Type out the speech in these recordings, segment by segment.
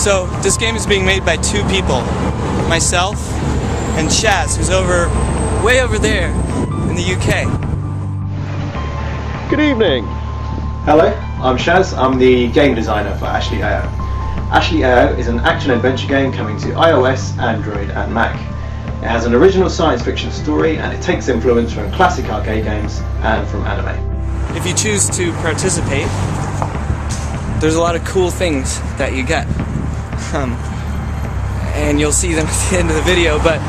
So this game is being made by two people, myself and Shaz, who's way over there in the UK. Good evening. Hello, I'm Shaz. I'm the game designer for Ashley.io. Ashley.io is an action-adventure game coming to iOS, Android and Mac. It has an original science fiction story and it takes influence from classic arcade games and from anime. If you choose to participate, there's a lot of cool things that you get. And you'll see them at the end of the video, but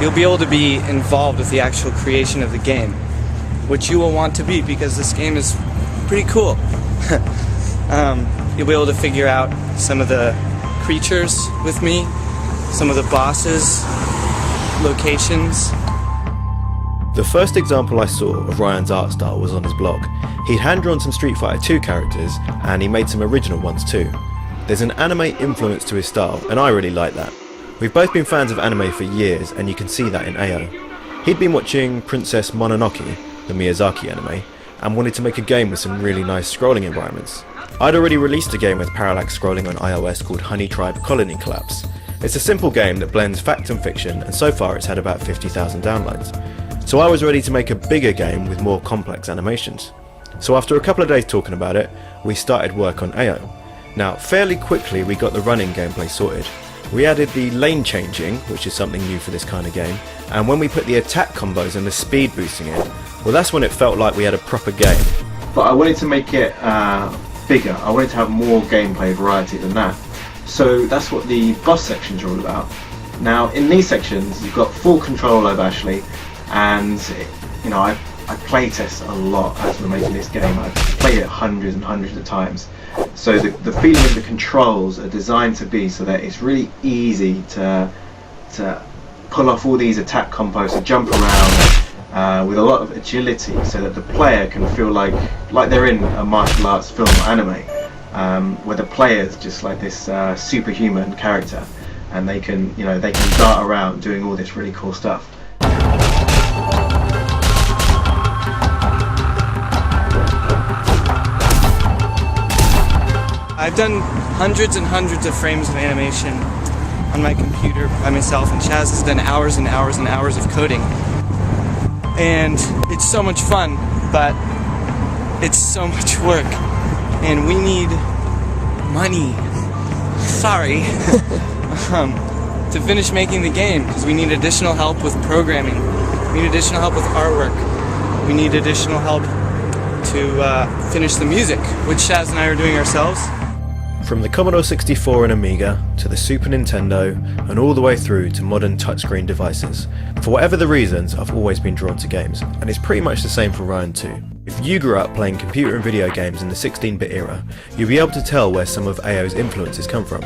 you'll be able to be involved with the actual creation of the game, which you will want to be because this game is pretty cool. You'll be able to figure out some of the creatures with me, some of the bosses, locations. The first example I saw of Ryan's art style was on his blog. He'd hand-drawn some Street Fighter 2 characters and he made some original ones too. There's an anime influence to his style and I really like that. We've both been fans of anime for years and you can see that in AO. He'd been watching Princess Mononoke, the Miyazaki anime, and wanted to make a game with some really nice scrolling environments. I'd already released a game with parallax scrolling on iOS called Honey Tribe Colony Collapse. It's a simple game that blends fact and fiction and so far it's had about 50,000 downloads. So I was ready to make a bigger game with more complex animations. So after a couple of days talking about it, we started work on AO. Now fairly quickly we got the running gameplay sorted. We added the lane changing, which is something new for this kind of game, and when we put the attack combos and the speed boosting in, well that's when it felt like we had a proper game. But I wanted to make it bigger. I wanted to have more gameplay variety than that. So that's what the boss sections are all about. Now in these sections you've got full control over Ashley, and I playtest a lot as we're making this game. I've played it hundreds and hundreds of times. So the feeling of the controls are designed to be so that it's really easy to pull off all these attack combos, to jump around with a lot of agility, so that the player can feel like they're in a martial arts film or anime, where the player's just like this superhuman character, and they can dart around doing all this really cool stuff. I've done hundreds and hundreds of frames of animation on my computer by myself, and Chaz has done hours and hours and hours of coding. And it's so much fun, but it's so much work. And we need money. Sorry. To finish making the game, because we need additional help with programming. We need additional help with artwork. We need additional help to finish the music, which Shaz and I are doing ourselves. From the Commodore 64 and Amiga, to the Super Nintendo, and all the way through to modern touchscreen devices. For whatever the reasons, I've always been drawn to games, and it's pretty much the same for Ryan too. If you grew up playing computer and video games in the 16-bit era, you'll be able to tell where some of AO's influences come from.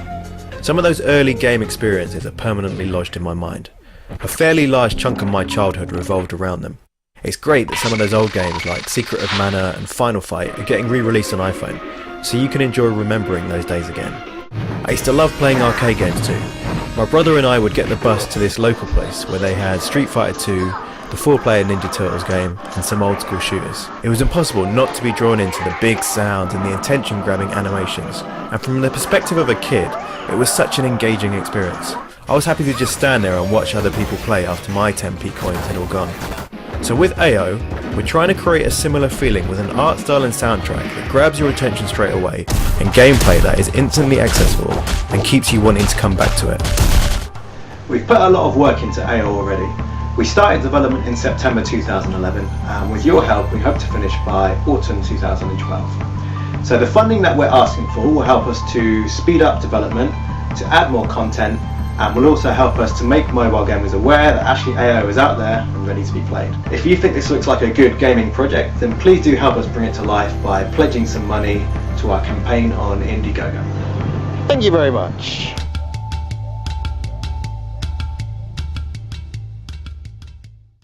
Some of those early game experiences are permanently lodged in my mind. A fairly large chunk of my childhood revolved around them. It's great that some of those old games like Secret of Mana and Final Fight are getting re-released on iPhone, so you can enjoy remembering those days again. I used to love playing arcade games too. My brother and I would get the bus to this local place where they had Street Fighter 2, the 4-player Ninja Turtles game, and some old school shooters. It was impossible not to be drawn into the big sounds and the attention-grabbing animations, and from the perspective of a kid, it was such an engaging experience. I was happy to just stand there and watch other people play after my 10p coins had all gone. So with AO, we're trying to create a similar feeling with an art style and soundtrack that grabs your attention straight away, and gameplay that is instantly accessible and keeps you wanting to come back to it. We've put a lot of work into AO already. We started development in September 2011, and with your help we hope to finish by autumn 2012. So the funding that we're asking for will help us to speed up development, to add more content, and will also help us to make mobile gamers aware that Ashley.io is out there and ready to be played. If you think this looks like a good gaming project, then please do help us bring it to life by pledging some money to our campaign on Indiegogo. Thank you very much.